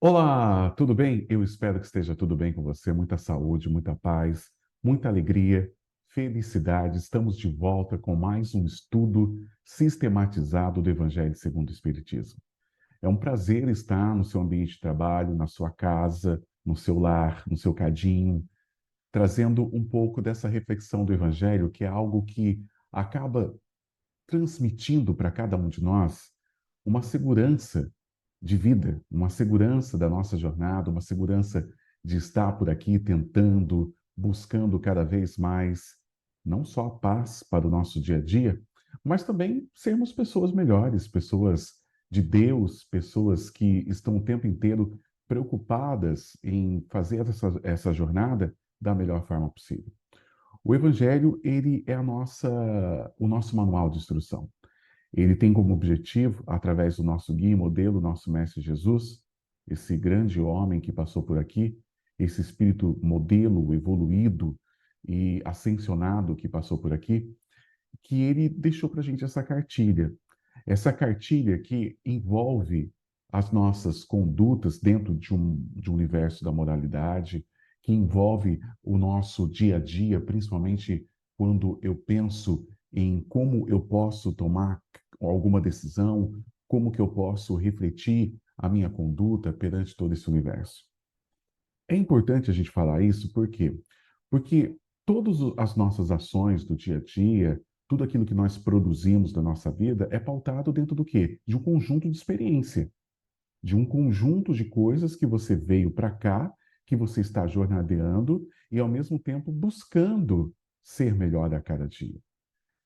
Olá, tudo bem? Eu espero que esteja tudo bem com você. Muita saúde, muita paz, muita alegria, felicidade. Estamos de volta com mais um estudo sistematizado do Evangelho segundo o Espiritismo. É um prazer estar no seu ambiente de trabalho, na sua casa, no seu lar, no seu cadinho, trazendo um pouco dessa reflexão do Evangelho, que é algo que acaba transmitindo para cada um de nós uma segurança de vida, uma segurança da nossa jornada, uma segurança de estar por aqui tentando, buscando cada vez mais, não só a paz para o nosso dia a dia, mas também sermos pessoas melhores, pessoas de Deus, pessoas que estão o tempo inteiro preocupadas em fazer essa jornada da melhor forma possível. O Evangelho, ele é o nosso manual de instrução. Ele tem como objetivo, através do nosso guia e modelo, nosso Mestre Jesus, esse grande homem que passou por aqui, esse espírito modelo, evoluído e ascensionado que passou por aqui, que ele deixou para a gente essa cartilha. Essa cartilha que envolve as nossas condutas dentro de um universo da moralidade, que envolve o nosso dia a dia, principalmente quando eu penso em como eu posso tomar alguma decisão, como que eu posso refletir a minha conduta perante todo esse universo. É importante a gente falar isso, por quê? Porque todas as nossas ações do dia a dia, tudo aquilo que nós produzimos da nossa vida é pautado dentro do quê? De um conjunto de experiência, de um conjunto de coisas que você veio para cá, que você está jornadeando e, ao mesmo tempo, buscando ser melhor a cada dia.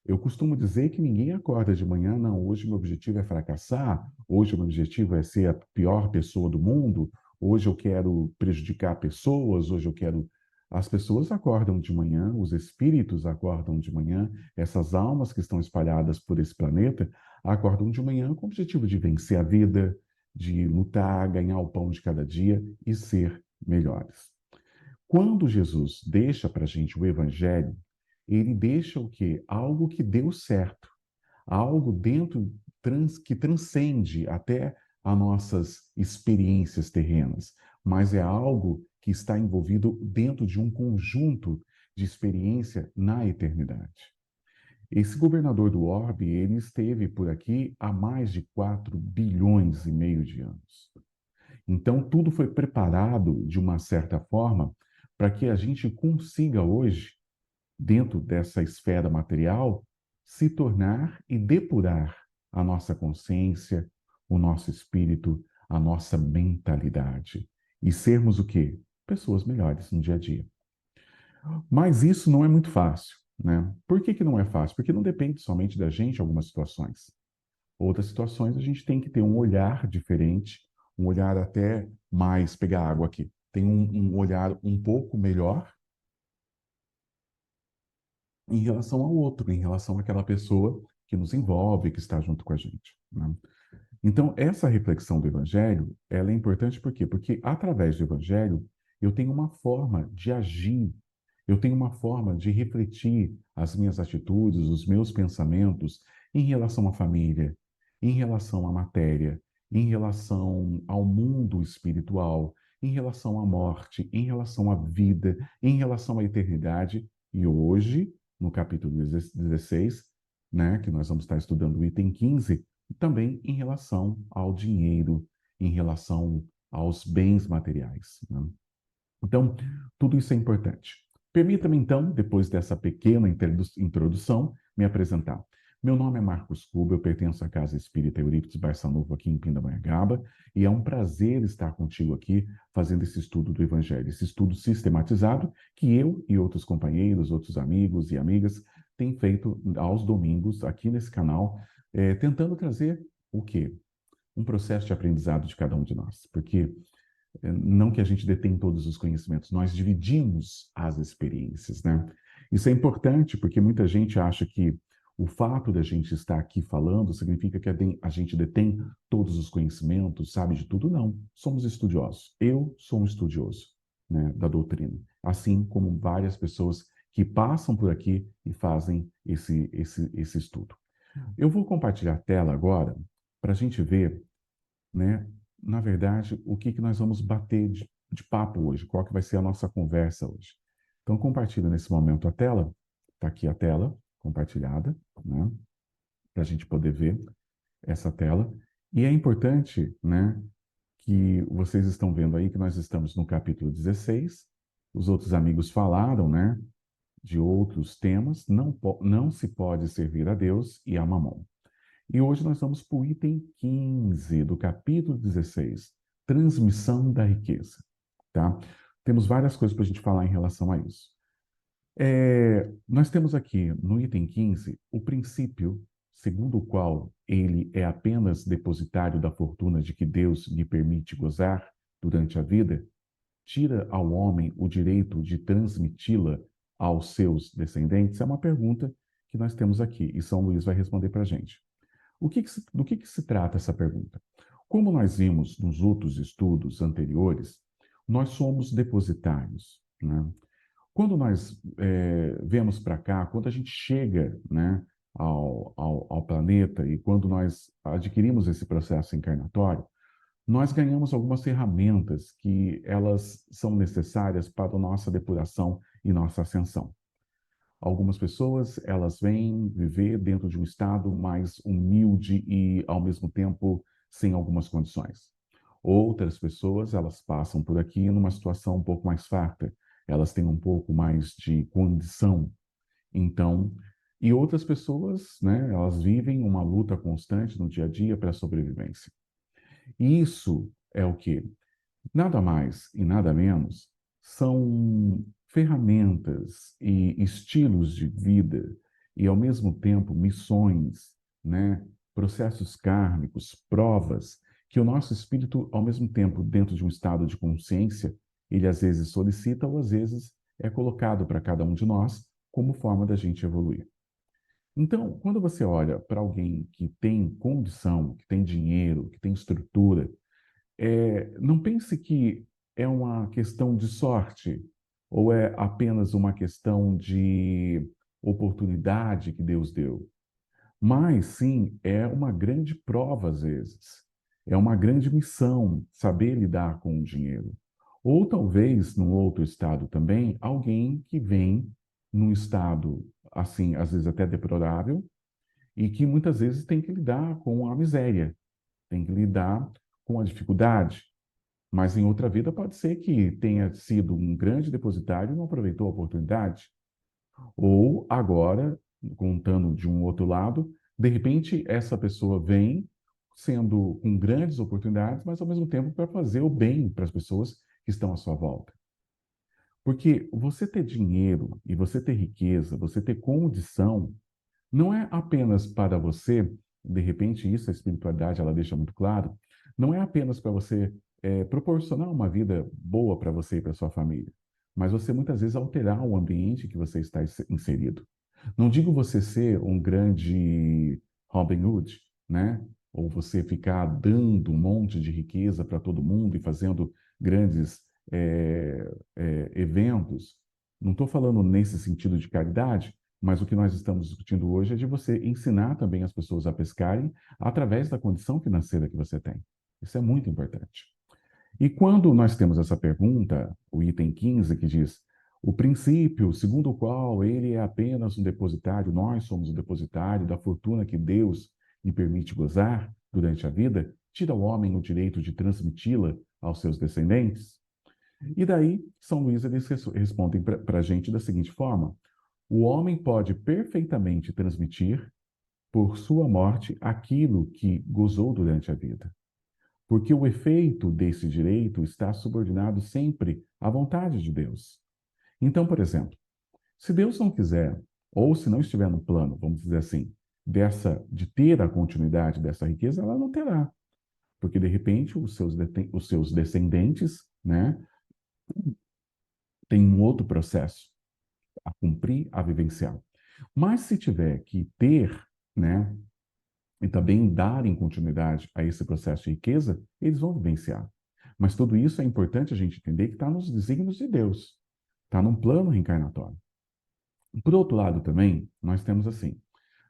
Eu costumo dizer que ninguém acorda de manhã, não, hoje meu objetivo é fracassar, hoje meu objetivo é ser a pior pessoa do mundo, hoje eu quero prejudicar pessoas, hoje eu quero. As pessoas acordam de manhã, os espíritos acordam de manhã, essas almas que estão espalhadas por esse planeta acordam de manhã com o objetivo de vencer a vida, de lutar, ganhar o pão de cada dia e ser melhores. Quando Jesus deixa para a gente o Evangelho, ele deixa o quê? Algo que deu certo, algo dentro que transcende até as nossas experiências terrenas, mas é algo que está envolvido dentro de um conjunto de experiência na eternidade. Esse governador do orbe, ele esteve por aqui há mais de 4 bilhões e meio de anos. Então, tudo foi preparado de uma certa forma para que a gente consiga hoje, dentro dessa esfera material, se tornar e depurar a nossa consciência, o nosso espírito, a nossa mentalidade. E sermos o quê? Pessoas melhores no dia a dia. Mas isso não é muito fácil, né? Por que que não é fácil? Porque não depende somente da gente em algumas situações. Outras situações a gente tem que ter um olhar diferente, um olhar até mais, pegar água aqui, tem um olhar um pouco melhor em relação ao outro, em relação àquela pessoa que nos envolve, que está junto com a gente, né? Então, essa reflexão do Evangelho, ela é importante por quê? Porque através do Evangelho eu tenho uma forma de agir, eu tenho uma forma de refletir as minhas atitudes, os meus pensamentos em relação à família, em relação à matéria, em relação ao mundo espiritual, em relação à morte, em relação à vida, em relação à eternidade. E hoje, no capítulo 16, né, que nós vamos estar estudando o item 15, também em relação ao dinheiro, em relação aos bens materiais, né? Então, tudo isso é importante. Permita-me, então, depois dessa pequena introdução, me apresentar. Meu nome é Marcos Cuba, eu pertenço à Casa Espírita Eurípides Barçanufo, aqui em Pindamonhangaba, e é um prazer estar contigo aqui, fazendo esse estudo do Evangelho, esse estudo sistematizado que eu e outros companheiros, outros amigos e amigas têm feito aos domingos aqui nesse canal, tentando trazer o quê? Um processo de aprendizado de cada um de nós, porque não que a gente detém todos os conhecimentos, nós dividimos as experiências, né? Isso é importante porque muita gente acha que o fato de a gente estar aqui falando significa que a gente detém todos os conhecimentos, sabe de tudo. Não, somos estudiosos. Eu sou um estudioso, né, da doutrina, assim como várias pessoas que passam por aqui e fazem esse estudo. Eu vou compartilhar a tela agora para a gente ver, né, na verdade, o que nós vamos bater de papo hoje, qual que vai ser a nossa conversa hoje. Então, compartilha nesse momento a tela, está aqui a tela compartilhada, né, para a gente poder ver essa tela. E é importante, né, que vocês estão vendo aí que nós estamos no capítulo 16. Os outros amigos falaram, né, de outros temas. Não se pode servir a Deus e a Mamon. E hoje nós vamos para o item 15 do capítulo 16, transmissão da riqueza. Tá? Temos várias coisas para a gente falar em relação a isso. Nós temos aqui no item 15 o princípio segundo o qual ele é apenas depositário da fortuna de que Deus lhe permite gozar durante a vida, tira ao homem o direito de transmiti-la aos seus descendentes? É uma pergunta que nós temos aqui e São Luís vai responder para a gente. Do que se trata essa pergunta? Como nós vimos nos outros estudos anteriores, nós somos depositários, né? Quando nós viemos para cá, quando a gente chega, né, ao planeta e quando nós adquirimos esse processo encarnatório, nós ganhamos algumas ferramentas que elas são necessárias para a nossa depuração e nossa ascensão. Algumas pessoas, elas vêm viver dentro de um estado mais humilde e, ao mesmo tempo, sem algumas condições. Outras pessoas, elas passam por aqui numa situação um pouco mais farta. Elas têm um pouco mais de condição. Então, e outras pessoas, né, elas vivem uma luta constante no dia a dia para a sobrevivência. E isso é o quê? Nada mais e nada menos são ferramentas e estilos de vida e, ao mesmo tempo, missões, né? Processos kármicos, provas que o nosso espírito, ao mesmo tempo, dentro de um estado de consciência, ele às vezes solicita ou às vezes é colocado para cada um de nós como forma da gente evoluir. Então, quando você olha para alguém que tem condição, que tem dinheiro, que tem estrutura, não pense que é uma questão de sorte ou é apenas uma questão de oportunidade que Deus deu, mas sim é uma grande prova às vezes. É uma grande missão saber lidar com o dinheiro. Ou talvez, num outro estado também, alguém que vem num estado, assim, às vezes até deplorável, e que muitas vezes tem que lidar com a miséria, tem que lidar com a dificuldade, mas em outra vida pode ser que tenha sido um grande depositário e não aproveitou a oportunidade. Ou agora, contando de um outro lado, de repente essa pessoa vem sendo com grandes oportunidades, mas ao mesmo tempo para fazer o bem para as pessoas que estão à sua volta. Porque você ter dinheiro e você ter riqueza, você ter condição, não é apenas para você, de repente isso a espiritualidade ela deixa muito claro, não é apenas para você proporcionar uma vida boa para você e para sua família, mas você muitas vezes alterar o ambiente que você está inserido. Não digo você ser um grande Robin Hood, né? Ou você ficar dando um monte de riqueza para todo mundo e fazendo grandes eventos. Não estou falando nesse sentido de caridade, mas o que nós estamos discutindo hoje é de você ensinar também as pessoas a pescarem através da condição financeira que você tem. Isso é muito importante. E quando nós temos essa pergunta, o item 15, que diz o princípio segundo o qual ele é apenas um depositário, nós somos o depositário da fortuna que Deus lhe permite gozar durante a vida, tira ao homem o direito de transmiti-la aos seus descendentes? E daí, São Luís, eles respondem para a gente da seguinte forma: o homem pode perfeitamente transmitir, por sua morte, aquilo que gozou durante a vida. Porque o efeito desse direito está subordinado sempre à vontade de Deus. Então, por exemplo, se Deus não quiser, ou se não estiver no plano, vamos dizer assim, de ter a continuidade dessa riqueza, ela não terá. Porque, de repente, os seus descendentes, né, têm um outro processo a cumprir, a vivenciar. Mas se tiver que ter, né, e também darem continuidade a esse processo de riqueza, eles vão vivenciar. Mas tudo isso é importante a gente entender que está nos desígnios de Deus, está num plano reencarnatório. Por outro lado, também, nós temos assim: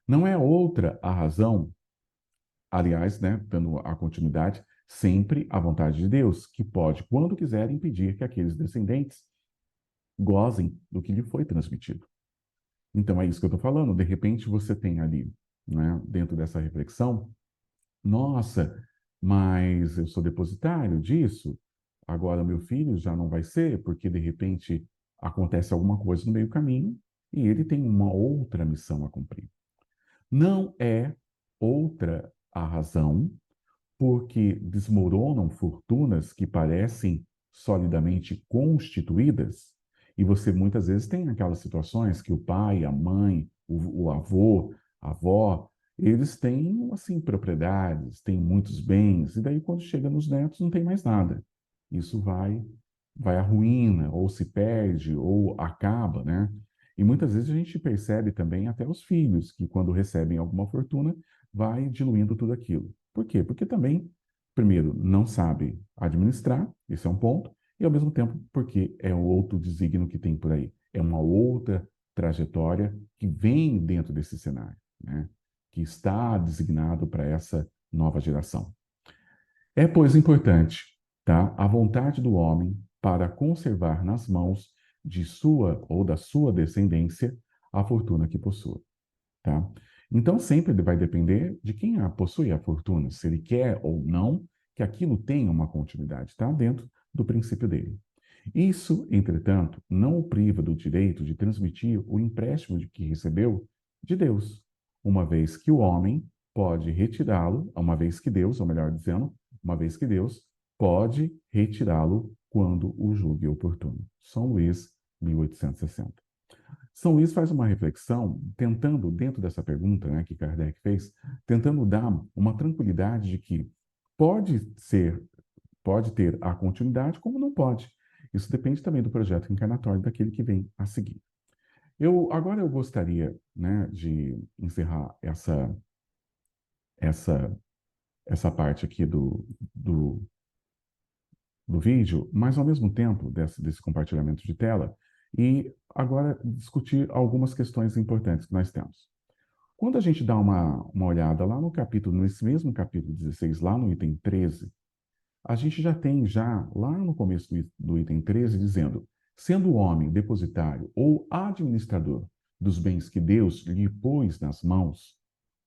não é outra a razão, aliás, né, dando a continuidade, sempre a vontade de Deus, que pode, quando quiser, impedir que aqueles descendentes gozem do que lhe foi transmitido. Então, é isso que eu estou falando. De repente, você tem ali, né, dentro dessa reflexão, nossa, mas eu sou depositário disso, agora meu filho já não vai ser, porque de repente acontece alguma coisa no meio caminho e ele tem uma outra missão a cumprir. Não é outra a razão porque desmoronam fortunas que parecem solidamente constituídas, e você muitas vezes tem aquelas situações que o pai, a mãe, o avô, a avó, eles têm, assim, propriedades, têm muitos bens, e daí quando chega nos netos não tem mais nada. Isso vai à ruína, ou se perde, ou acaba, né? E muitas vezes a gente percebe também até os filhos, que quando recebem alguma fortuna, vai diluindo tudo aquilo. Por quê? Porque também, primeiro, não sabe administrar, esse é um ponto, e ao mesmo tempo porque é um outro desígnio que tem por aí. É uma outra trajetória que vem dentro desse cenário, né? Que está designado para essa nova geração. É, pois, importante, tá? A vontade do homem para conservar nas mãos de sua ou da sua descendência a fortuna que possua, tá? Então, sempre vai depender de quem possui a fortuna, se ele quer ou não que aquilo tenha uma continuidade, tá? Dentro do princípio dele. Isso, entretanto, não o priva do direito de transmitir o empréstimo de que recebeu de Deus, uma vez que o homem pode retirá-lo, uma vez que Deus, ou melhor dizendo, uma vez que Deus pode retirá-lo quando o julgue oportuno. São Luís, 1860. São Luís faz uma reflexão, tentando, dentro dessa pergunta, né, que Kardec fez, tentando dar uma tranquilidade de que pode ser, pode ter a continuidade, como não pode. Isso depende também do projeto encarnatório daquele que vem a seguir. Agora eu gostaria, né, de encerrar essa, essa parte aqui do vídeo, mas ao mesmo tempo desse compartilhamento de tela, e agora discutir algumas questões importantes que nós temos. Quando a gente dá uma olhada lá no capítulo, nesse mesmo capítulo 16, lá no item 13, a gente já tem, lá no começo do item 13, dizendo: sendo o homem depositário ou administrador dos bens que Deus lhe pôs nas mãos,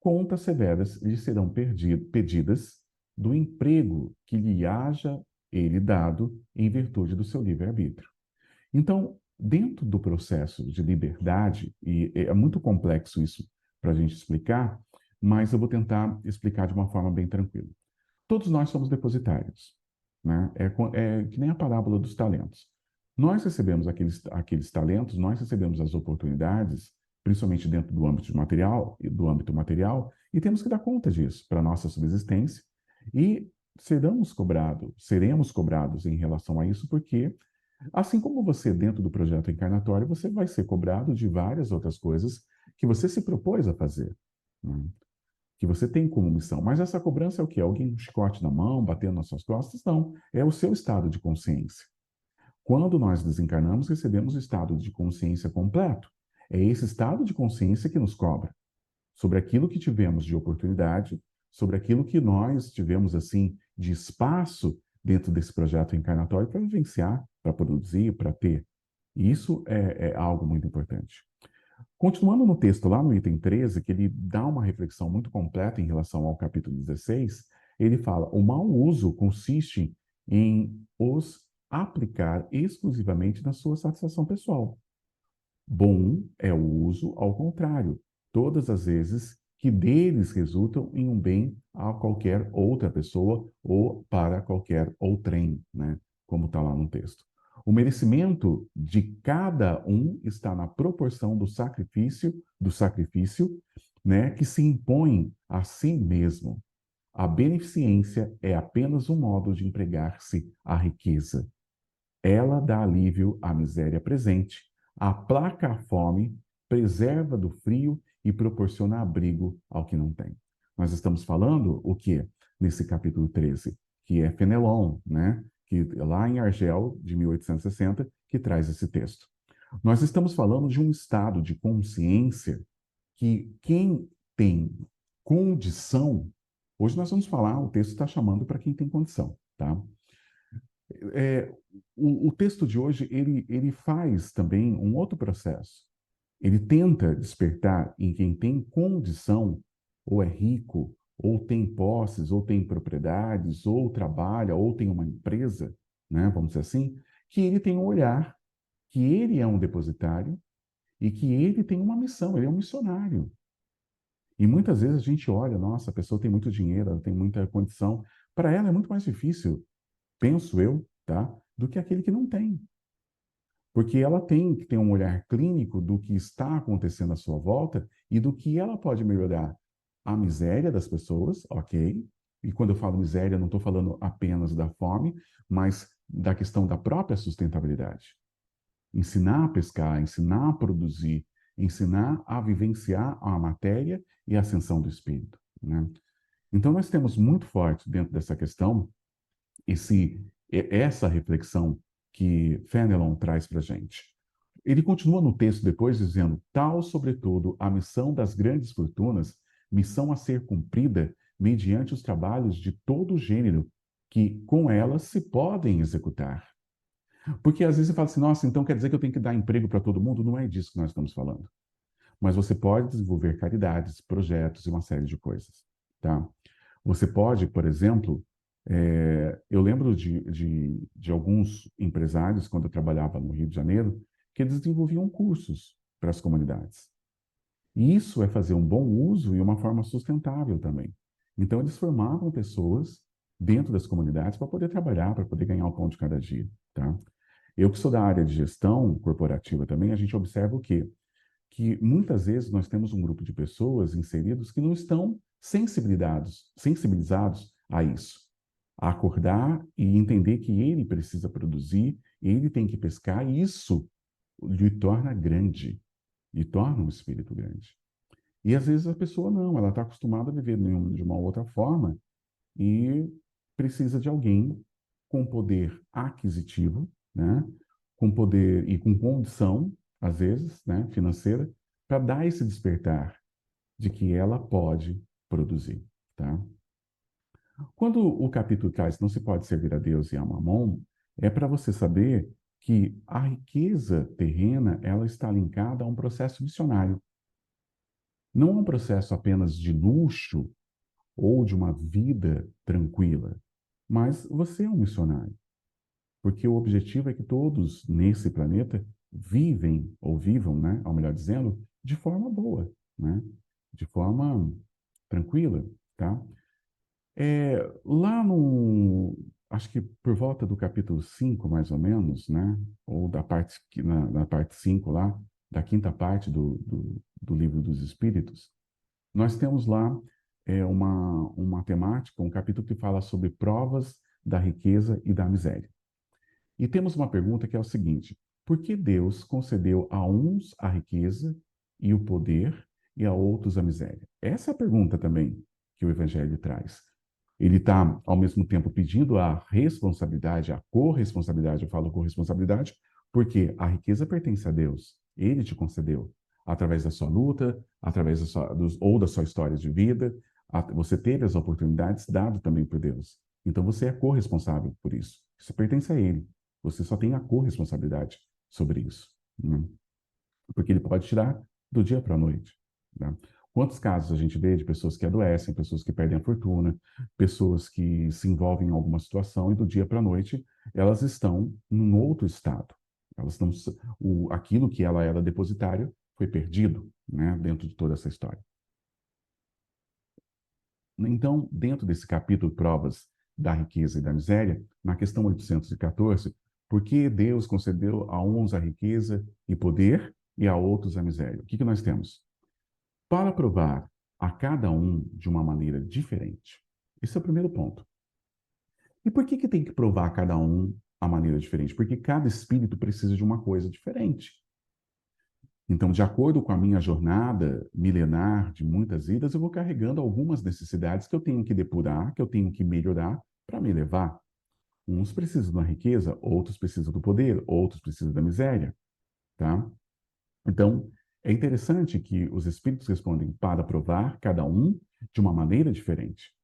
contas severas lhe serão pedidas do emprego que lhe haja ele dado em virtude do seu livre-arbítrio. Então, dentro do processo de liberdade, e é muito complexo isso para a gente explicar, mas eu vou tentar explicar de uma forma bem tranquila. Todos nós somos depositários, né? É que nem a parábola dos talentos. Nós recebemos aqueles talentos, nós recebemos as oportunidades, principalmente dentro do âmbito material, e temos que dar conta disso para a nossa subsistência, e seremos cobrados em relação a isso, porque assim como você, dentro do projeto encarnatório, você vai ser cobrado de várias outras coisas que você se propôs a fazer, né? Que você tem como missão. Mas essa cobrança é o quê? Alguém um chicote na mão, batendo nas suas costas? Não. É o seu estado de consciência. Quando nós desencarnamos, recebemos o estado de consciência completo. É esse estado de consciência que nos cobra sobre aquilo que tivemos de oportunidade, sobre aquilo que nós tivemos assim de espaço dentro desse projeto encarnatório para vivenciar, para produzir, para ter. E isso é algo muito importante. Continuando no texto, lá no item 13, que ele dá uma reflexão muito completa em relação ao capítulo 16, ele fala: o mau uso consiste em os aplicar exclusivamente na sua satisfação pessoal. Bom é o uso ao contrário, todas as vezes que deles resultam em um bem a qualquer outra pessoa ou para qualquer outrem, né? Como está lá no texto. O merecimento de cada um está na proporção do sacrifício, né, que se impõe a si mesmo. A beneficência é apenas um modo de empregar-se a riqueza. Ela dá alívio à miséria presente, aplaca a fome, preserva do frio e proporciona abrigo ao que não tem. Nós estamos falando o quê? Nesse capítulo 13, que é Fenelon, né? Que lá em Argel, de 1860, que traz esse texto. Nós estamos falando de um estado de consciência que quem tem condição Hoje nós vamos falar, o texto está chamando para quem tem condição, tá? É, o texto de hoje, ele faz também um outro processo. Ele tenta despertar em quem tem condição, ou é rico, ou tem posses, ou tem propriedades, ou trabalha, ou tem uma empresa, né, vamos dizer assim, que ele tem um olhar, que ele é um depositário e que ele tem uma missão, ele é um missionário. E muitas vezes a gente olha, nossa, a pessoa tem muito dinheiro, ela tem muita condição. Para ela é muito mais difícil, penso eu, tá, do que aquele que não tem. Porque ela tem que ter um olhar clínico do que está acontecendo à sua volta e do que ela pode melhorar. A miséria das pessoas, ok? E quando eu falo miséria, não estou falando apenas da fome, mas da questão da própria sustentabilidade. Ensinar a pescar, ensinar a produzir, ensinar a vivenciar a matéria e a ascensão do espírito, né? Então, nós temos muito forte dentro dessa questão essa reflexão que Fenelon traz para a gente. Ele continua no texto depois dizendo: tal, sobretudo, a missão das grandes fortunas, missão a ser cumprida mediante os trabalhos de todo gênero, que com elas se podem executar. Porque às vezes você fala assim: nossa, então quer dizer que eu tenho que dar emprego para todo mundo? Não é disso que nós estamos falando. Mas você pode desenvolver caridades, projetos e uma série de coisas, tá? Você pode, por exemplo, eu lembro de alguns empresários, quando eu trabalhava no Rio de Janeiro, que eles desenvolviam cursos para as comunidades. E isso é fazer um bom uso e uma forma sustentável também. Então, eles formavam pessoas dentro das comunidades para poder trabalhar, para poder ganhar o pão de cada dia, tá? Eu que sou da área de gestão corporativa também, a gente observa o quê? Que muitas vezes nós temos um grupo de pessoas inseridos que não estão sensibilizados a isso, a acordar e entender que ele precisa produzir, ele tem que pescar, e isso lhe torna grande, lhe torna um espírito grande. E às vezes a pessoa não, ela está acostumada a viver de uma outra forma e precisa de alguém com poder aquisitivo, né? Com poder e com condição, às vezes, né, financeira, para dar esse despertar de que ela pode produzir, tá? Quando o capítulo traz não se pode servir a Deus e a Mamon, é para você saber que a riqueza terrena ela está linkada a um processo missionário. Não é um processo apenas de luxo ou de uma vida tranquila, mas você é um missionário. Porque o objetivo é que todos nesse planeta vivem, ou vivam, né, ao melhor dizendo, de forma boa, né, de forma tranquila, tá? Lá no, acho que por volta do capítulo 5 mais ou menos, né, ou da parte, na parte 5 lá, da quinta parte do livro dos Espíritos, nós temos lá uma temática, um capítulo que fala sobre provas da riqueza e da miséria. E temos uma pergunta que é o seguinte: por que Deus concedeu a uns a riqueza e o poder e a outros a miséria? Essa é a pergunta também que o Evangelho traz. Ele está, ao mesmo tempo, pedindo a responsabilidade, a corresponsabilidade. Eu falo corresponsabilidade porque a riqueza pertence a Deus. Ele te concedeu. Através da sua luta, através ou da sua história de vida, você teve as oportunidades dadas também por Deus. Então você é corresponsável por isso. Isso pertence a Ele. Você só tem a corresponsabilidade sobre isso, né? Porque ele pode tirar do dia para a noite, né? Quantos casos a gente vê de pessoas que adoecem, pessoas que perdem a fortuna, pessoas que se envolvem em alguma situação e do dia para a noite elas estão num outro estado. Elas não, aquilo que ela era depositária foi perdido, né, dentro de toda essa história. Então, dentro desse capítulo Provas da Riqueza e da Miséria, na questão 814, por que Deus concedeu a uns a riqueza e poder e a outros a miséria? O que nós temos? Para provar a cada um de uma maneira diferente. Esse é o primeiro ponto. E por que tem que provar a cada um a maneira diferente? Porque cada espírito precisa de uma coisa diferente. Então, de acordo com a minha jornada milenar de muitas vidas, eu vou carregando algumas necessidades que eu tenho que depurar, que eu tenho que melhorar para me levar. Uns precisam da riqueza, outros precisam do poder, outros precisam da miséria, tá? Então, é interessante que os espíritos respondem para provar cada um de uma maneira diferente.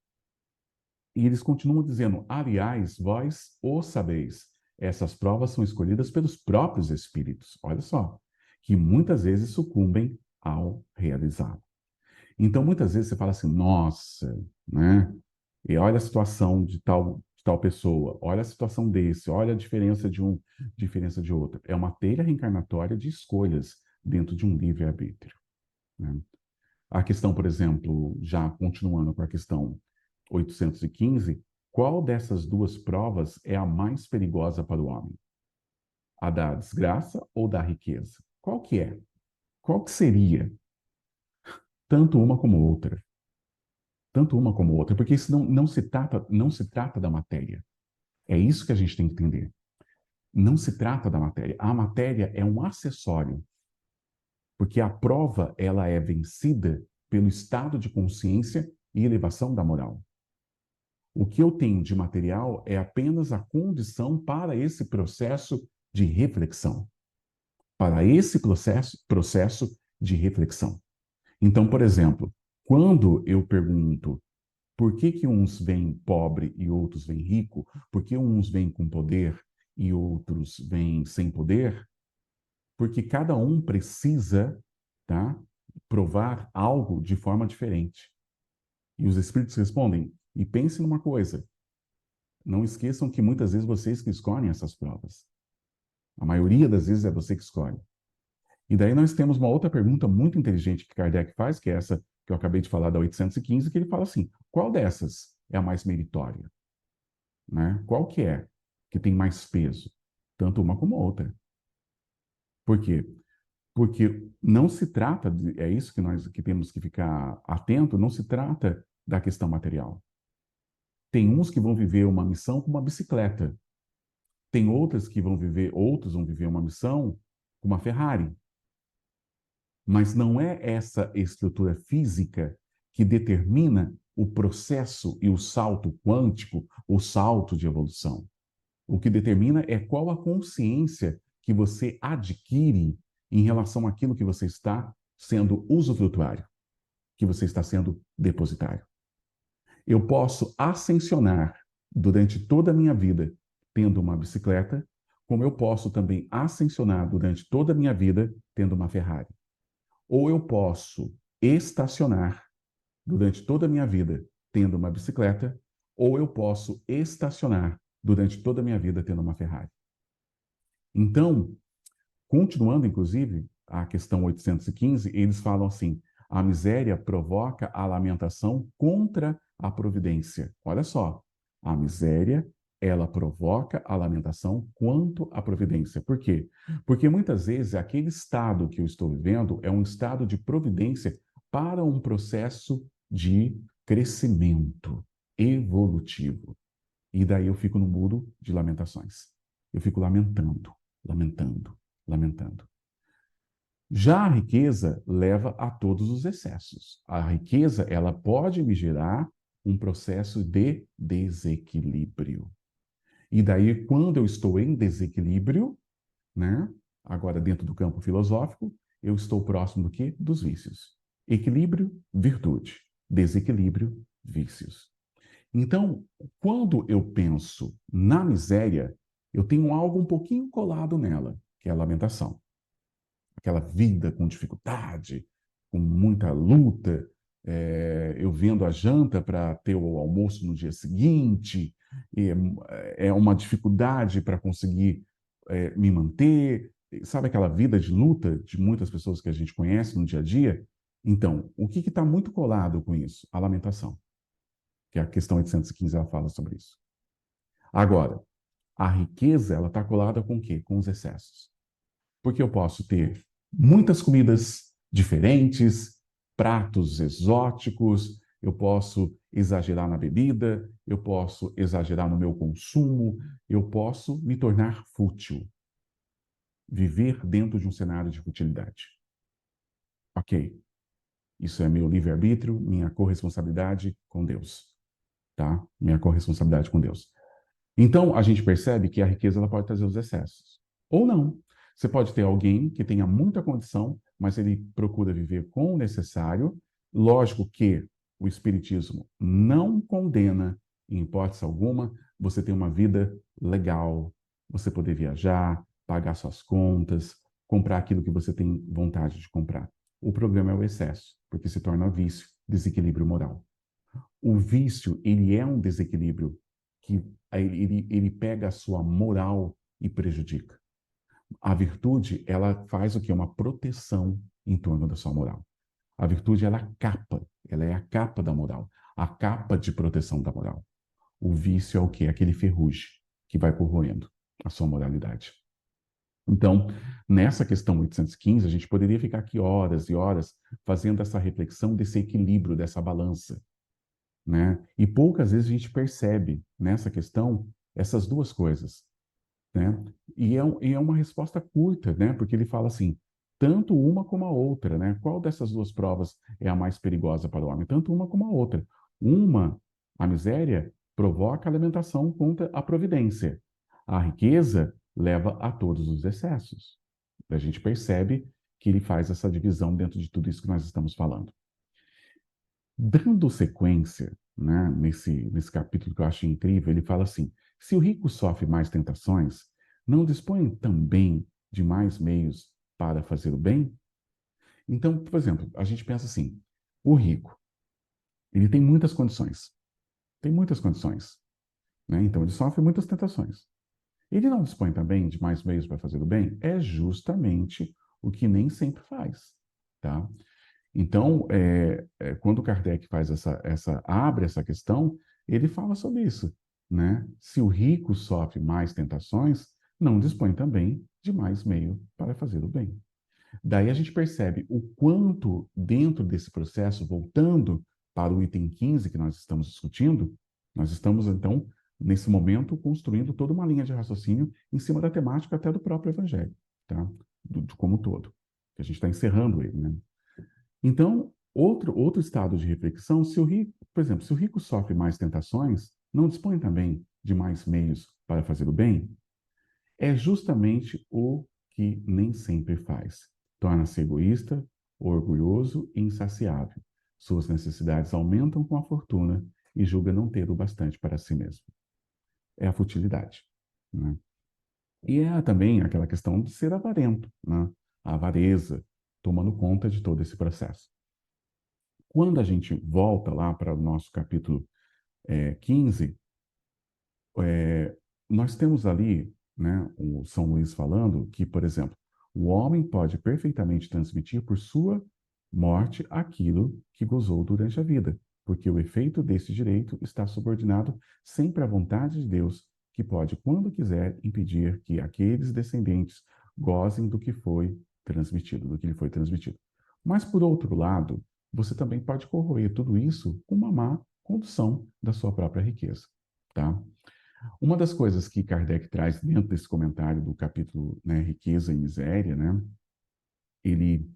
E eles continuam dizendo: aliás, vós o sabeis. Essas provas são escolhidas pelos próprios espíritos, olha só, que muitas vezes sucumbem ao realizá-lo. Então, muitas vezes você fala assim: nossa, né? E olha a situação de tal pessoa, olha a situação desse, olha a diferença de um, diferença de outro. É uma telha reencarnatória de escolhas dentro de um livre-arbítrio, né? A questão, por exemplo, já continuando com a questão 815, qual dessas duas provas é a mais perigosa para o homem? A da desgraça ou da riqueza? Qual que é? Qual que seria? Tanto uma como outra. Tanto uma como outra, porque isso não se trata da matéria. É isso que a gente tem que entender. Não se trata da matéria. A matéria é um acessório, porque a prova ela é vencida pelo estado de consciência e elevação da moral. O que eu tenho de material é apenas a condição para esse processo de reflexão, para esse processo de reflexão. Então, por exemplo, quando eu pergunto por que que uns vêm pobre e outros vêm rico, por que uns vêm com poder e outros vêm sem poder, porque cada um precisa, tá, provar algo de forma diferente. E os espíritos respondem: e pense numa coisa, não esqueçam que muitas vezes vocês que escolhem essas provas. A maioria das vezes é você que escolhe. E daí nós temos uma outra pergunta muito inteligente que Kardec faz, que é essa que eu acabei de falar da 815, que ele fala assim: qual dessas é a mais meritória? Né? Qual que tem mais peso? Tanto uma como a outra. Por quê? Porque não se trata de, é isso que nós que temos que ficar atento, não se trata da questão material. Tem uns que vão viver uma missão com uma bicicleta. Tem outras que vão viver, outros vão viver uma missão com uma Ferrari. Mas não é essa estrutura física que determina o processo e o salto quântico, o salto de evolução. O que determina é qual a consciência que você adquire em relação àquilo que você está sendo usufrutuário, que você está sendo depositário. Eu posso ascensionar durante toda a minha vida tendo uma bicicleta, como eu posso também ascensionar durante toda a minha vida tendo uma Ferrari. Ou eu posso estacionar durante toda a minha vida tendo uma bicicleta, ou eu posso estacionar durante toda a minha vida tendo uma Ferrari. Então, continuando, inclusive, a questão 815, eles falam assim: a miséria provoca a lamentação contra a providência. Olha só, a miséria, ela provoca a lamentação quanto à providência. Por quê? Porque muitas vezes aquele estado que eu estou vivendo é um estado de providência para um processo de crescimento evolutivo. E daí eu fico no muro de lamentações. Eu fico lamentando, lamentando, lamentando. Já a riqueza leva a todos os excessos. A riqueza, ela pode me gerar um processo de desequilíbrio. E daí, quando eu estou em desequilíbrio, né? Agora, dentro do campo filosófico, eu estou próximo do quê? Dos vícios. Equilíbrio, virtude. Desequilíbrio, vícios. Então, quando eu penso na miséria, eu tenho algo um pouquinho colado nela, que é a lamentação. Aquela vida com dificuldade, com muita luta, eu vendo a janta para ter o almoço no dia seguinte, é uma dificuldade para conseguir me manter. Sabe aquela vida de luta de muitas pessoas que a gente conhece no dia a dia? Então, o que está muito colado com isso? A lamentação, que a questão 815 ela fala sobre isso. Agora, a riqueza ela está colada com o quê? Com os excessos. Porque eu posso ter muitas comidas diferentes, pratos exóticos, eu posso exagerar na bebida, eu posso exagerar no meu consumo, eu posso me tornar fútil, viver dentro de um cenário de futilidade. Ok, isso é meu livre-arbítrio, minha corresponsabilidade com Deus, tá? Minha corresponsabilidade com Deus. Então, a gente percebe que a riqueza ela pode trazer os excessos. Ou não. Você pode ter alguém que tenha muita condição, mas ele procura viver com o necessário. Lógico que o Espiritismo não condena em hipótese alguma, você ter uma vida legal, você poder viajar, pagar suas contas, comprar aquilo que você tem vontade de comprar. O problema é o excesso, porque se torna vício, desequilíbrio moral. O vício, ele é um desequilíbrio que ele pega a sua moral e prejudica. A virtude, ela faz o quê? Uma proteção em torno da sua moral. A virtude, ela é a capa da moral, a capa de proteção da moral. O vício é o quê? Aquele ferrugem que vai corroendo a sua moralidade. Então, nessa questão 815, a gente poderia ficar aqui horas e horas fazendo essa reflexão desse equilíbrio, dessa balança, né? E poucas vezes a gente percebe nessa questão essas duas coisas, né? E é uma resposta curta, né? Porque ele fala assim, tanto uma como a outra, né? Qual dessas duas provas é a mais perigosa para o homem? Tanto uma como a outra. Uma, a miséria, provoca a alimentação contra a providência. A riqueza leva a todos os excessos. A gente percebe que ele faz essa divisão dentro de tudo isso que nós estamos falando. Dando sequência, né, nesse capítulo que eu acho incrível, ele fala assim: se o rico sofre mais tentações, não dispõe também de mais meios para fazer o bem? Então, por exemplo, a gente pensa assim: o rico, ele tem muitas condições, né? Então ele sofre muitas tentações. Ele não dispõe também de mais meios para fazer o bem? É justamente o que nem sempre faz, tá? Então, quando Kardec faz abre essa questão, ele fala sobre isso, né? Se o rico sofre mais tentações, não dispõe também de mais meio para fazer o bem. Daí a gente percebe o quanto, dentro desse processo, voltando para o item 15 que nós estamos discutindo, nós estamos, então, nesse momento, construindo toda uma linha de raciocínio em cima da temática até do próprio Evangelho, tá? Como todo. Que a gente está encerrando ele, né? Então, outro estado de reflexão, se o rico, por exemplo, se o rico sofre mais tentações, não dispõe também de mais meios para fazer o bem? É justamente o que nem sempre faz. Torna-se egoísta, orgulhoso e insaciável. Suas necessidades aumentam com a fortuna e julga não ter o bastante para si mesmo. É a futilidade, né? E é também aquela questão de ser avarento, né? A avareza tomando conta de todo esse processo. Quando a gente volta lá para o nosso capítulo 15, nós temos ali, né, o São Luís falando que, por exemplo, o homem pode perfeitamente transmitir por sua morte aquilo que gozou durante a vida, porque o efeito desse direito está subordinado sempre à vontade de Deus, que pode, quando quiser, impedir que aqueles descendentes gozem do que foi transmitido, do que lhe foi transmitido. Mas, por outro lado, você também pode corroer tudo isso com uma má condução da sua própria riqueza, tá? Uma das coisas que Kardec traz dentro desse comentário do capítulo, né, Riqueza e Miséria, né, ele,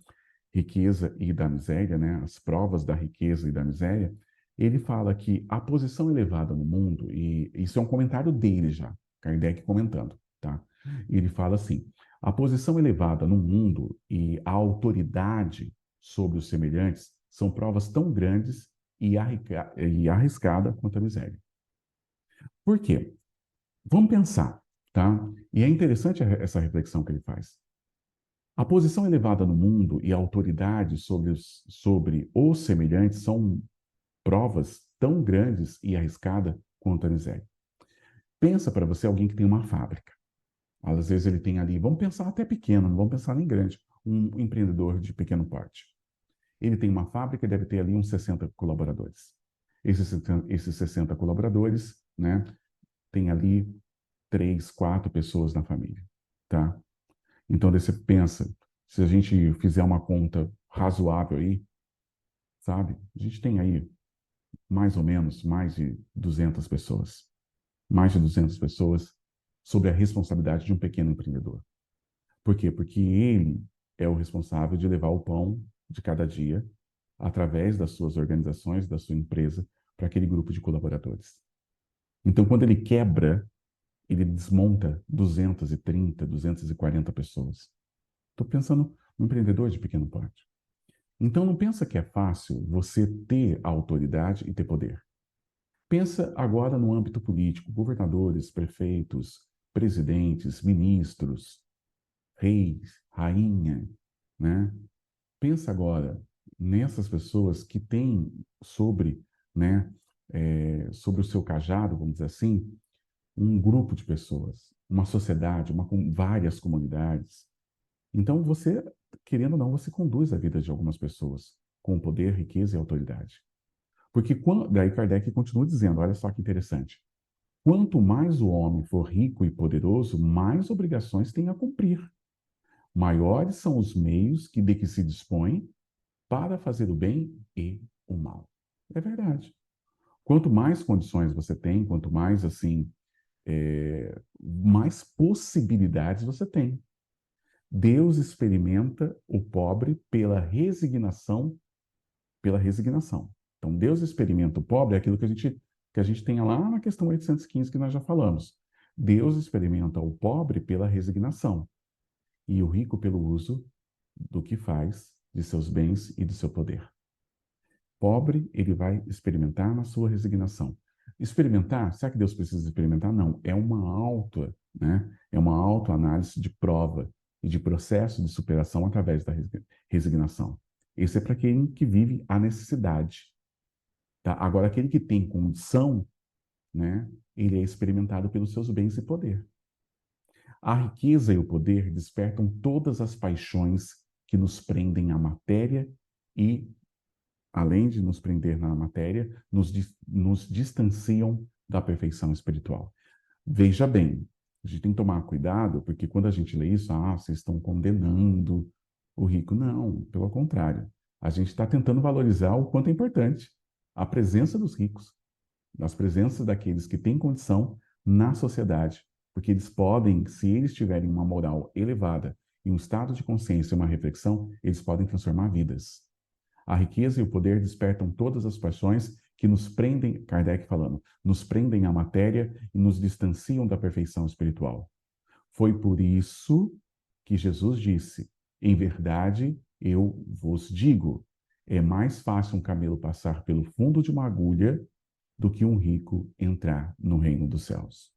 riqueza e da miséria, né, as provas da riqueza e da miséria, ele fala que a posição elevada no mundo, e isso é um comentário dele já, Kardec comentando, tá? Ele fala assim, a posição elevada no mundo e a autoridade sobre os semelhantes são provas tão grandes e arriscadas quanto a miséria. Por quê? Vamos pensar, tá? E é interessante essa reflexão que ele faz. A posição elevada no mundo e a autoridade sobre os semelhantes são provas tão grandes e arriscadas quanto a miséria. Pensa para você alguém que tem uma fábrica. Às vezes ele tem ali, vamos pensar até pequeno, não vamos pensar nem grande, um empreendedor de pequeno porte. Ele tem uma fábrica e deve ter ali uns 60 colaboradores. Esses 60 colaboradores, né, tem ali 3, 4 pessoas na família, tá? Então, daí você pensa, se a gente fizer uma conta razoável aí, sabe? A gente tem aí mais ou menos mais de 200 pessoas. Mais de 200 pessoas sob a responsabilidade de um pequeno empreendedor. Por quê? Porque ele é o responsável de levar o pão de cada dia através das suas organizações, da sua empresa, para aquele grupo de colaboradores. Então, quando ele quebra, ele desmonta 230, 240 pessoas. Estou pensando no empreendedor de pequeno porte. Então, não pensa que é fácil você ter autoridade e ter poder. Pensa agora no âmbito político, governadores, prefeitos, presidentes, ministros, reis, rainha, né? Pensa agora nessas pessoas que têm sobre, né, sobre o seu cajado, vamos dizer assim, um grupo de pessoas, uma sociedade, várias comunidades. Então você, querendo ou não, você conduz a vida de algumas pessoas com poder, riqueza e autoridade. Porque daí Kardec continua dizendo, olha só que interessante, quanto mais o homem for rico e poderoso, mais obrigações tem a cumprir. Maiores são os meios de que se dispõe para fazer o bem e o mal. É verdade. Quanto mais condições você tem, quanto mais assim, mais possibilidades você tem. Deus experimenta o pobre pela resignação. Então, Deus experimenta o pobre, é aquilo que a gente tem lá na questão 815 que nós já falamos. Deus experimenta o pobre pela resignação e o rico pelo uso do que faz de seus bens e do seu poder. Pobre, ele vai experimentar na sua resignação. Experimentar, será que Deus precisa experimentar? Não, é uma né? É uma autoanálise de prova e de processo de superação através da resignação. Esse é para quem que vive a necessidade. Tá? Agora, aquele que tem condição, né? Ele é experimentado pelos seus bens e poder. A riqueza e o poder despertam todas as paixões que nos prendem à matéria e, além de nos prender na matéria, nos distanciam da perfeição espiritual. Veja bem, a gente tem que tomar cuidado, porque quando a gente lê isso, vocês estão condenando o rico. Não, pelo contrário. A gente está tentando valorizar o quanto é importante a presença dos ricos, as presenças daqueles que têm condição na sociedade, porque eles podem, se eles tiverem uma moral elevada e um estado de consciência e uma reflexão, eles podem transformar vidas. A riqueza e o poder despertam todas as paixões que nos prendem, Kardec falando, nos prendem à matéria e nos distanciam da perfeição espiritual. Foi por isso que Jesus disse: em verdade, eu vos digo, é mais fácil um camelo passar pelo fundo de uma agulha do que um rico entrar no reino dos céus.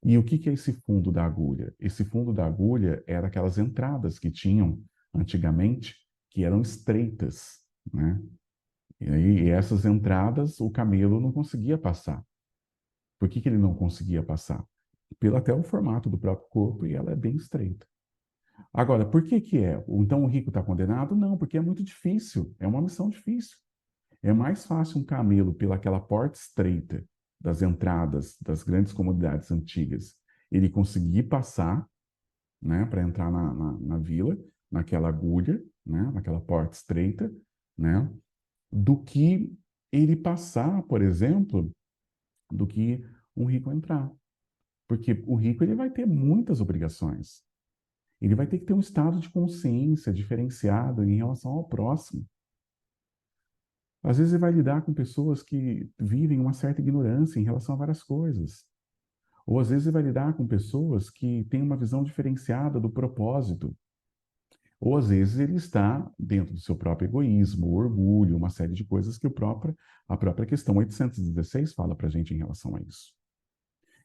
E o que é esse fundo da agulha? Esse fundo da agulha era aquelas entradas que tinham antigamente, que eram estreitas, né? E essas entradas o camelo não conseguia passar. Por que ele não conseguia passar? Pelo até o formato do próprio corpo e ela é bem estreita. Agora, por que é? Então o rico está condenado? Não, porque é muito difícil, é uma missão difícil. É mais fácil um camelo pelaquela porta estreita das entradas das grandes comunidades antigas, ele conseguir passar, né, para entrar na vila, naquela agulha, né, naquela porta estreita, né, do que ele passar, por exemplo, do que um rico entrar. Porque o rico ele vai ter muitas obrigações. Ele vai ter que ter um estado de consciência diferenciado em relação ao próximo. Às vezes ele vai lidar com pessoas que vivem uma certa ignorância em relação a várias coisas. Ou às vezes ele vai lidar com pessoas que têm uma visão diferenciada do propósito. Ou às vezes ele está dentro do seu próprio egoísmo, orgulho, uma série de coisas que a própria questão 816 fala para a gente em relação a isso.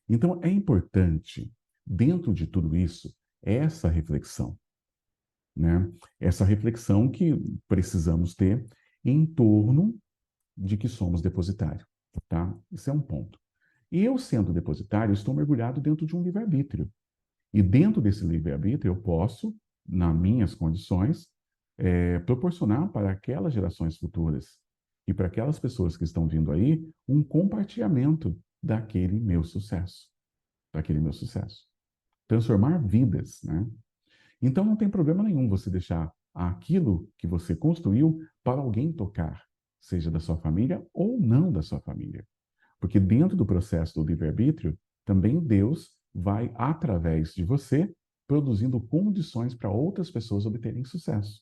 Então é importante, dentro de tudo isso, essa reflexão, né? Essa reflexão que precisamos ter em torno de que somos depositário, tá? Isso é um ponto. E eu, sendo depositário, estou mergulhado dentro de um livre-arbítrio. E dentro desse livre-arbítrio, eu posso, nas minhas condições, proporcionar para aquelas gerações futuras e para aquelas pessoas que estão vindo aí um compartilhamento daquele meu sucesso. Daquele meu sucesso. Transformar vidas, né? Então não tem problema nenhum você deixar aquilo que você construiu para alguém tocar, seja da sua família ou não da sua família. Porque dentro do processo do livre-arbítrio, também Deus vai, através de você, produzindo condições para outras pessoas obterem sucesso,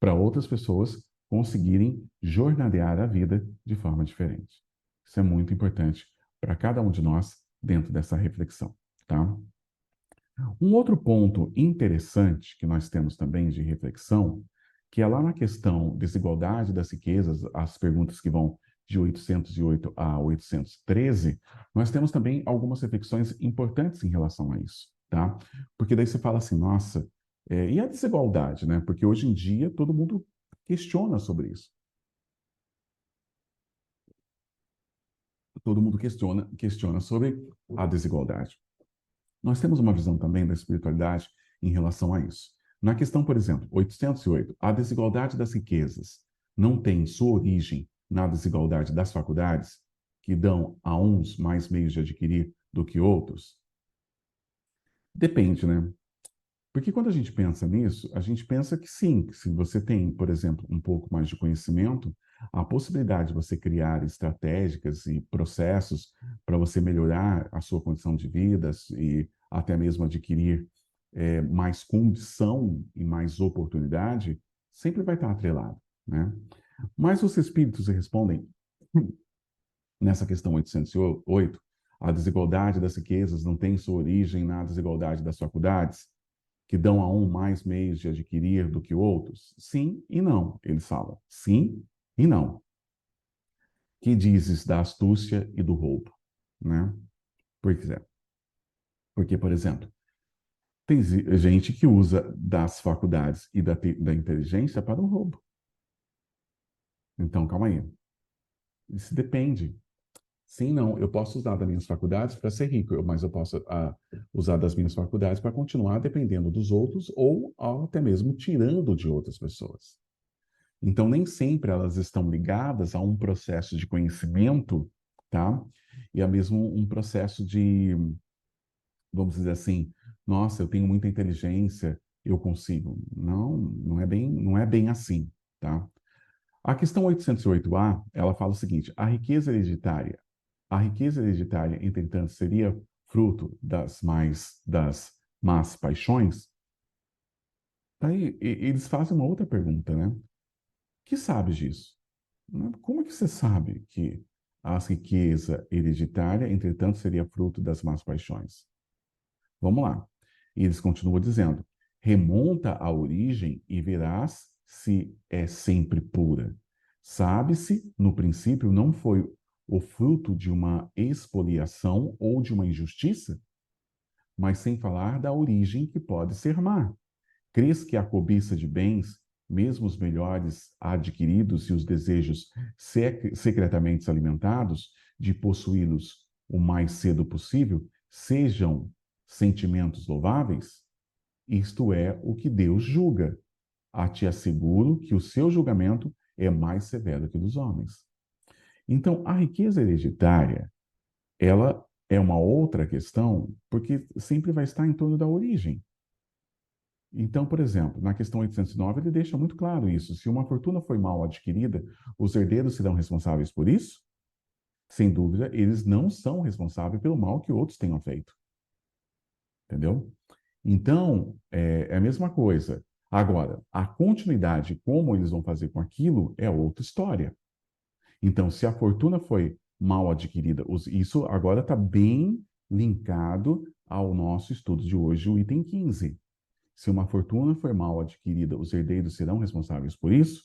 para outras pessoas conseguirem jornadear a vida de forma diferente. Isso é muito importante para cada um de nós dentro dessa reflexão, tá? Um outro ponto interessante que nós temos também de reflexão, que é lá na questão desigualdade das riquezas, as perguntas que vão de 808 a 813, nós temos também algumas reflexões importantes em relação a isso, tá? Porque daí você fala assim, nossa, e a desigualdade, né? Porque hoje em dia todo mundo questiona sobre isso. Todo mundo questiona sobre a desigualdade. Nós temos uma visão também da espiritualidade em relação a isso. Na questão, por exemplo, 808, a desigualdade das riquezas não tem sua origem na desigualdade das faculdades, que dão a uns mais meios de adquirir do que outros? Depende, né? Porque quando a gente pensa nisso, a gente pensa que sim, que se você tem, por exemplo, um pouco mais de conhecimento, a possibilidade de você criar estratégias e processos para você melhorar a sua condição de vida e até mesmo adquirir mais condição e mais oportunidade, sempre vai estar atrelado, né? Mas os espíritos respondem nessa questão 808, a desigualdade das riquezas não tem sua origem na desigualdade das faculdades, que dão a um mais meios de adquirir do que outros? Sim e não, eles falam. Sim e não. Que dizes da astúcia e do roubo? Né? Porque, por exemplo, tem gente que usa das faculdades e da inteligência para o roubo. Então, calma aí. Isso depende. Sim, não. Eu posso usar das minhas faculdades para ser rico, mas eu posso usar das minhas faculdades para continuar dependendo dos outros ou até mesmo tirando de outras pessoas. Então, nem sempre elas estão ligadas a um processo de conhecimento, tá? E a mesmo um processo de, vamos dizer assim, nossa, eu tenho muita inteligência, eu consigo. Não, não é bem assim, tá? A questão 808A, ela fala o seguinte: a riqueza hereditária, entretanto, seria fruto das más paixões? Daí eles fazem uma outra pergunta, né? Que sabes disso? Como é que você sabe que a riqueza hereditária, entretanto, seria fruto das más paixões? Vamos lá. E eles continuam dizendo: remonta à origem e verás se é sempre pura. Sabe-se, no princípio, não foi o fruto de uma expoliação ou de uma injustiça, mas sem falar da origem que pode ser má. Crês que a cobiça de bens, mesmo os melhores adquiridos e os desejos secretamente alimentados, de possuí-los o mais cedo possível, sejam sentimentos louváveis? Isto é o que Deus julga. A te asseguro que o seu julgamento é mais severo que o dos homens. Então, a riqueza hereditária, ela é uma outra questão, porque sempre vai estar em torno da origem. Então, por exemplo, na questão 809, ele deixa muito claro isso. Se uma fortuna foi mal adquirida, os herdeiros serão responsáveis por isso? Sem dúvida, eles não são responsáveis pelo mal que outros tenham feito. Entendeu? Então, é a mesma coisa. Agora, a continuidade, como eles vão fazer com aquilo, é outra história. Então, se a fortuna foi mal adquirida, isso agora está bem linkado ao nosso estudo de hoje, o item 15. Se uma fortuna foi mal adquirida, os herdeiros serão responsáveis por isso?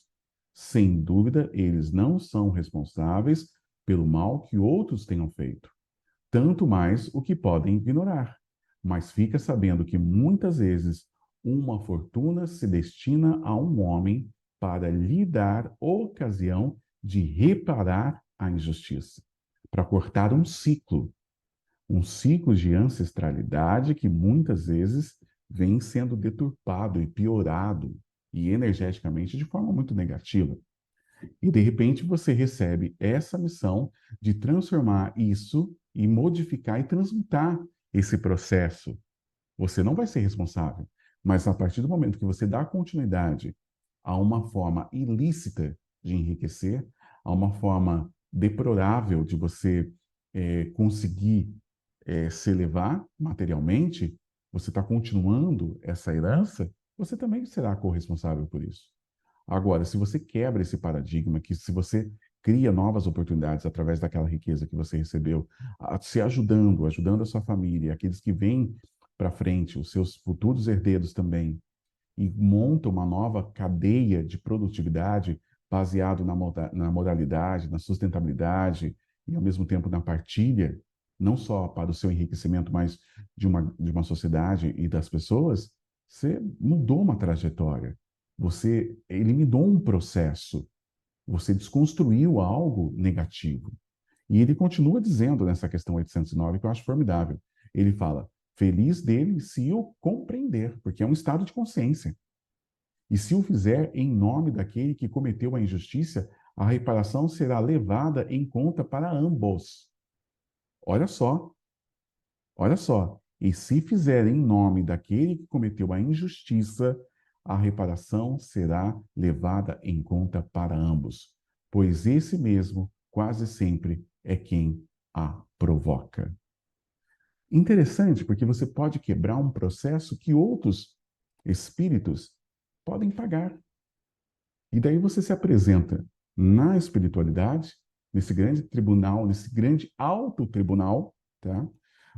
Sem dúvida, eles não são responsáveis pelo mal que outros tenham feito, tanto mais o que podem ignorar. Mas fica sabendo que muitas vezes uma fortuna se destina a um homem para lhe dar ocasião de reparar a injustiça, para cortar um ciclo de ancestralidade que muitas vezes vem sendo deturpado e piorado e energeticamente de forma muito negativa. E de repente você recebe essa missão de transformar isso e modificar e transmutar esse processo. Você não vai ser responsável, mas a partir do momento que você dá continuidade a uma forma ilícita de enriquecer, a uma forma deplorável de você conseguir se elevar materialmente, você está continuando essa herança, você também será corresponsável por isso. Agora, se você quebra esse paradigma, que se você cria novas oportunidades através daquela riqueza que você recebeu, se ajudando a sua família, aqueles que vêm para frente, os seus futuros herdeiros também, e monta uma nova cadeia de produtividade baseado na moralidade, na sustentabilidade e, ao mesmo tempo, na partilha, não só para o seu enriquecimento, mas de uma sociedade e das pessoas, você mudou uma trajetória. Você eliminou um processo. Você desconstruiu algo negativo. E ele continua dizendo nessa questão 809, que eu acho formidável. Ele fala: feliz dele se o compreender, porque é um estado de consciência. E se o fizer em nome daquele que cometeu a injustiça, a reparação será levada em conta para ambos. Olha só, olha só. E se fizer em nome daquele que cometeu a injustiça, a reparação será levada em conta para ambos, pois esse mesmo quase sempre é quem a provoca. Interessante, porque você pode quebrar um processo que outros espíritos podem pagar. E daí você se apresenta na espiritualidade, nesse grande tribunal, nesse grande alto tribunal, tá?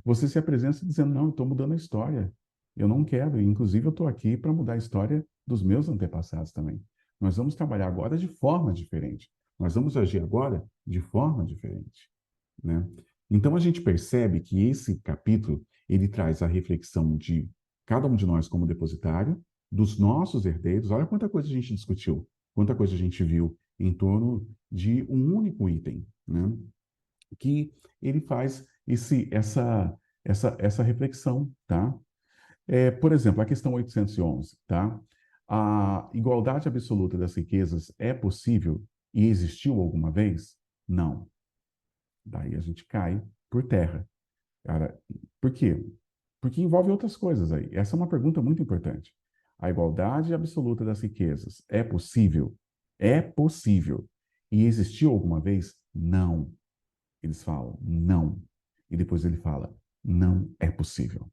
Você se apresenta dizendo: não, eu estou mudando a história. Eu não quero. Inclusive, eu estou aqui para mudar a história dos meus antepassados também. Nós vamos trabalhar agora de forma diferente. Nós vamos agir agora de forma diferente, né? Então, a gente percebe que esse capítulo, ele traz a reflexão de cada um de nós como depositário, dos nossos herdeiros. Olha quanta coisa a gente discutiu, quanta coisa a gente viu em torno de um único item, né? Que ele faz essa reflexão, tá? Por exemplo, a questão 811, tá? A igualdade absoluta das riquezas é possível e existiu alguma vez? Não. Daí a gente cai por terra. Cara, por quê? Porque envolve outras coisas aí. Essa é uma pergunta muito importante. A igualdade absoluta das riquezas é possível? É possível. E existiu alguma vez? Não. Eles falam, não. E depois ele fala, não é possível.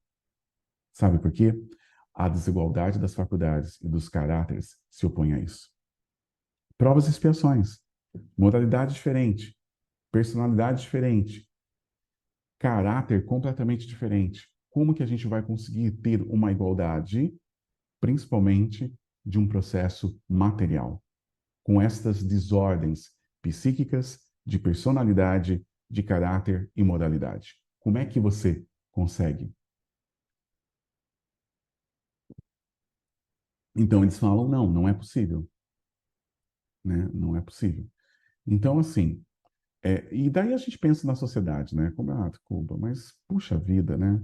Sabe por quê? A desigualdade das faculdades e dos caráteres se opõe a isso. Provas e expiações. Moralidade diferente. Personalidade diferente. Caráter completamente diferente. Como que a gente vai conseguir ter uma igualdade, principalmente de um processo material, com estas desordens psíquicas, de personalidade, de caráter e moralidade? Como é que você consegue? Então eles falam, não, não é possível, né? Não é possível. Então, assim, e daí a gente pensa na sociedade, né? Como, Cuba, mas puxa vida, né?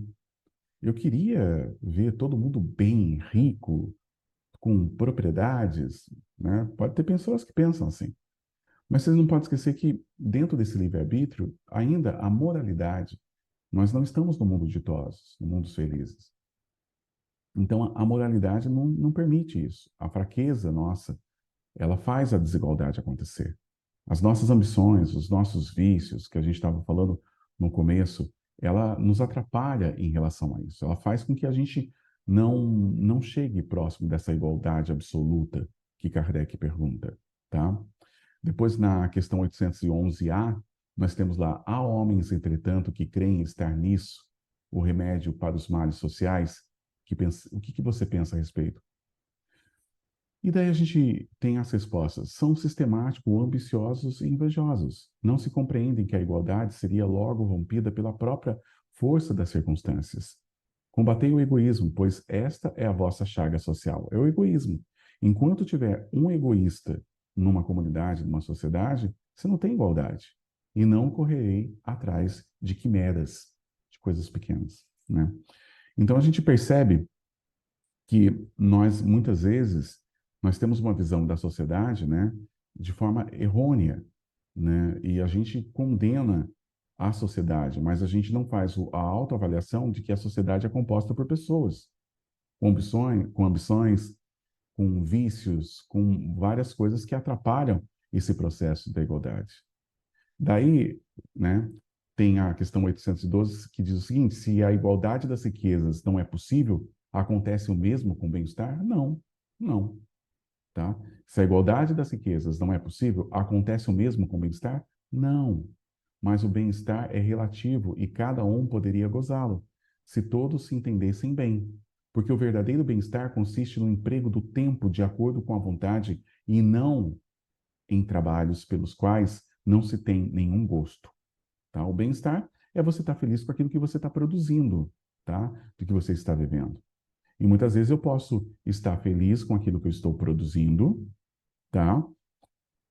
Eu queria ver todo mundo bem, rico, com propriedades, né? Pode ter pessoas que pensam assim. Mas vocês não podem esquecer que dentro desse livre-arbítrio, ainda a moralidade, nós não estamos no mundo ditosos, no mundo dos felizes. Então a moralidade não permite isso. A fraqueza nossa, ela faz a desigualdade acontecer. As nossas ambições, os nossos vícios, que a gente estava falando no começo, ela nos atrapalha em relação a isso. Ela faz com que a gente não chegue próximo dessa igualdade absoluta que Kardec pergunta, tá? Depois, na questão 811A, nós temos lá: há homens, entretanto, que creem estar nisso, o remédio para os males sociais? O que você pensa a respeito? E daí a gente tem as respostas. São sistemáticos, ambiciosos e invejosos. Não se compreendem que a igualdade seria logo rompida pela própria força das circunstâncias. Combatei o egoísmo, pois esta é a vossa chaga social. É o egoísmo. Enquanto tiver um egoísta numa comunidade, numa sociedade, você não tem igualdade. E não correrei atrás de quimeras, de coisas pequenas, né? Então a gente percebe que nós, muitas vezes, nós temos uma visão da sociedade, né, de forma errônea, né, e a gente condena a sociedade, mas a gente não faz a autoavaliação de que a sociedade é composta por pessoas com ambições, com vícios, com várias coisas que atrapalham esse processo da igualdade. Daí, né, tem a questão 812 que diz o seguinte: se a igualdade das riquezas não é possível, acontece o mesmo com o bem-estar? Não, não, tá? Se a igualdade das riquezas não é possível, acontece o mesmo com o bem-estar? Não. Mas o bem-estar é relativo e cada um poderia gozá-lo, se todos se entendessem bem. Porque o verdadeiro bem-estar consiste no emprego do tempo de acordo com a vontade e não em trabalhos pelos quais não se tem nenhum gosto, tá? O bem-estar é você estar feliz com aquilo que você está produzindo, tá? Do que você está vivendo. E muitas vezes eu posso estar feliz com aquilo que eu estou produzindo, tá?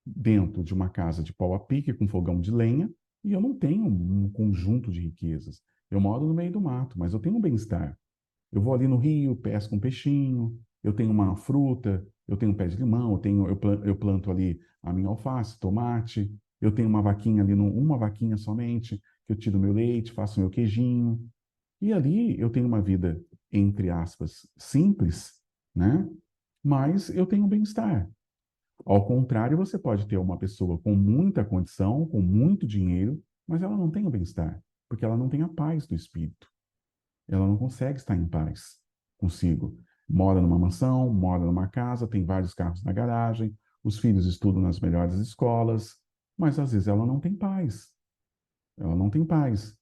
Dentro de uma casa de pau a pique, com fogão de lenha, e eu não tenho um conjunto de riquezas. Eu moro no meio do mato, mas eu tenho um bem-estar. Eu vou ali no rio, pesco um peixinho, eu tenho uma fruta, eu tenho um pé de limão, eu planto ali a minha alface, tomate, eu tenho uma vaquinha ali, uma vaquinha somente, que eu tiro meu leite, faço meu queijinho. E ali eu tenho uma vida, entre aspas, simples, né? Mas eu tenho bem-estar. Ao contrário, você pode ter uma pessoa com muita condição, com muito dinheiro, mas ela não tem o bem-estar, porque ela não tem a paz do espírito. Ela não consegue estar em paz consigo. Mora numa mansão, mora numa casa, tem vários carros na garagem, os filhos estudam nas melhores escolas, mas às vezes ela não tem paz. Ela não tem paz,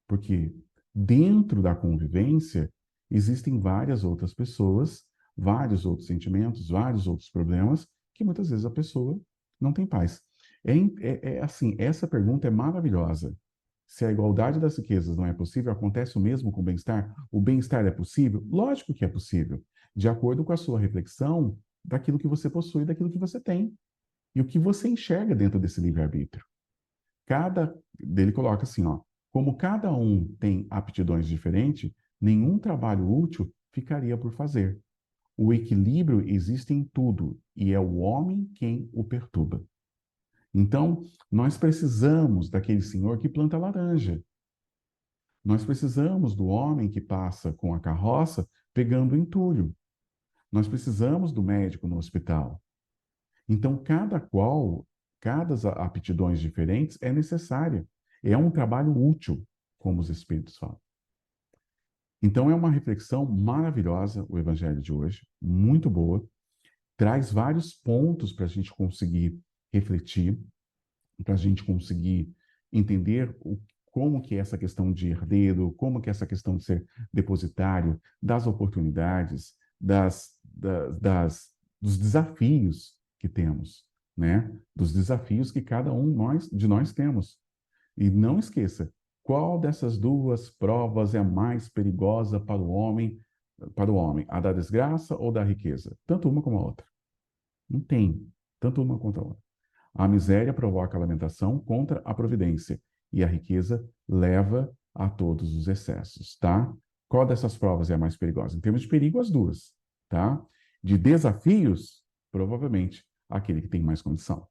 porque dentro da convivência existem várias outras pessoas, vários outros sentimentos, vários outros problemas, que muitas vezes a pessoa não tem paz. É assim, essa pergunta é maravilhosa. Se a igualdade das riquezas não é possível, acontece o mesmo com o bem-estar? O bem-estar é possível? Lógico que é possível, de acordo com a sua reflexão daquilo que você possui, daquilo que você tem, e o que você enxerga dentro desse livre-arbítrio. Dele coloca assim, ó, como cada um tem aptidões diferentes, nenhum trabalho útil ficaria por fazer. O equilíbrio existe em tudo e é o homem quem o perturba. Então, nós precisamos daquele senhor que planta laranja. Nós precisamos do homem que passa com a carroça pegando entulho. Nós precisamos do médico no hospital. Então, cada aptidões diferentes é necessária. É um trabalho útil, como os espíritos falam. Então, é uma reflexão maravilhosa o evangelho de hoje, muito boa. Traz vários pontos para a gente conseguir refletir, para a gente conseguir entender como que é essa questão de herdeiro, como que é essa questão de ser depositário, das oportunidades, dos desafios que temos, né? Dos desafios que cada um de nós temos. E não esqueça, qual dessas duas provas é a mais perigosa para o homem, a da desgraça ou da riqueza? Tanto uma como a outra. Não tem, tanto uma quanto a outra. A miséria provoca a lamentação contra a providência, e a riqueza leva a todos os excessos, tá? Qual dessas provas é a mais perigosa? Em termos de perigo, as duas, tá? De desafios, provavelmente, aquele que tem mais condição,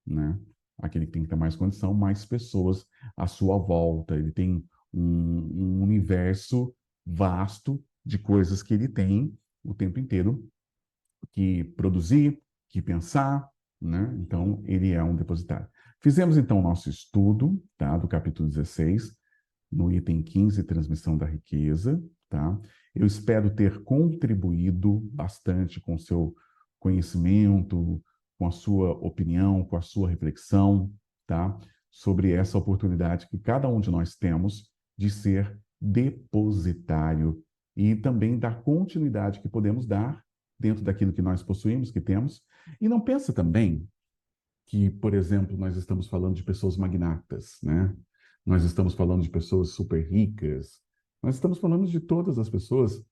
né? Aquele que tem que ter mais condição, mais pessoas à sua volta. Ele tem um universo vasto de coisas que ele tem o tempo inteiro que produzir, que pensar, né? Então, ele é um depositário. Fizemos, então, o nosso estudo, tá? Do capítulo 16, no item 15, transmissão da riqueza, tá? Eu espero ter contribuído bastante com o seu conhecimento, com a sua opinião, com a sua reflexão, tá? Sobre essa oportunidade que cada um de nós temos de ser depositário e também da continuidade que podemos dar dentro daquilo que nós possuímos, que temos. E não pensa também que, por exemplo, nós estamos falando de pessoas magnatas, né? Nós estamos falando de pessoas super ricas. Nós estamos falando de todas as pessoas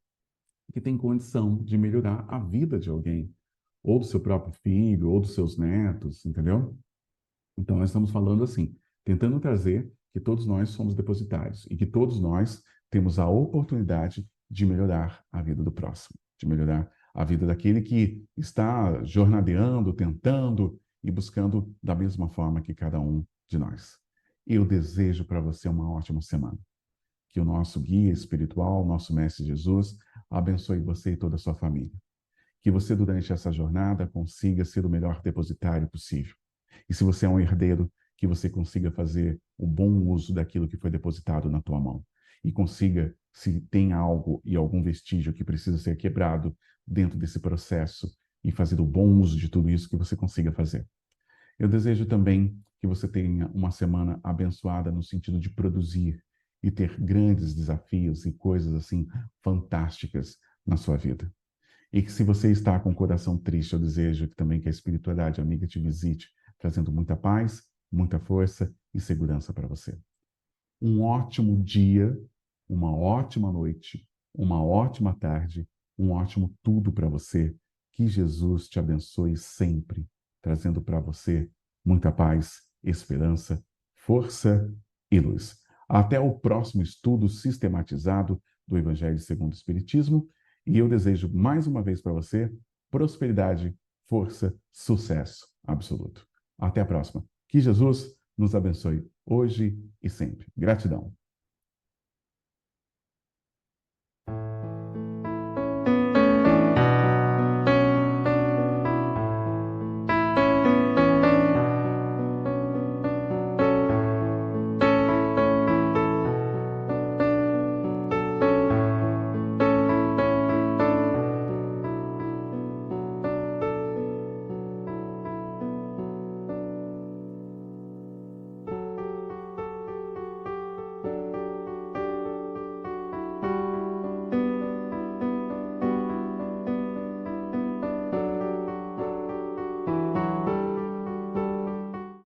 que têm condição de melhorar a vida de alguém, ou do seu próprio filho, ou dos seus netos, entendeu? Então, nós estamos falando assim, tentando trazer que todos nós somos depositários e que todos nós temos a oportunidade de melhorar a vida do próximo, de melhorar a vida daquele que está jornadeando, tentando e buscando da mesma forma que cada um de nós. Eu desejo para você uma ótima semana. Que o nosso guia espiritual, nosso Mestre Jesus, abençoe você e toda a sua família. Que você, durante essa jornada, consiga ser o melhor depositário possível. E se você é um herdeiro, que você consiga fazer o bom uso daquilo que foi depositado na tua mão. E consiga, se tem algo e algum vestígio que precisa ser quebrado dentro desse processo e fazer o bom uso de tudo isso, que você consiga fazer. Eu desejo também que você tenha uma semana abençoada no sentido de produzir e ter grandes desafios e coisas assim fantásticas na sua vida. E que se você está com o coração triste, eu desejo que também que a espiritualidade amiga te visite, trazendo muita paz, muita força e segurança para você. Um ótimo dia, uma ótima noite, uma ótima tarde, um ótimo tudo para você. Que Jesus te abençoe sempre, trazendo para você muita paz, esperança, força e luz. Até o próximo estudo sistematizado do Evangelho segundo o Espiritismo. E eu desejo mais uma vez para você prosperidade, força, sucesso absoluto. Até a próxima. Que Jesus nos abençoe hoje e sempre. Gratidão.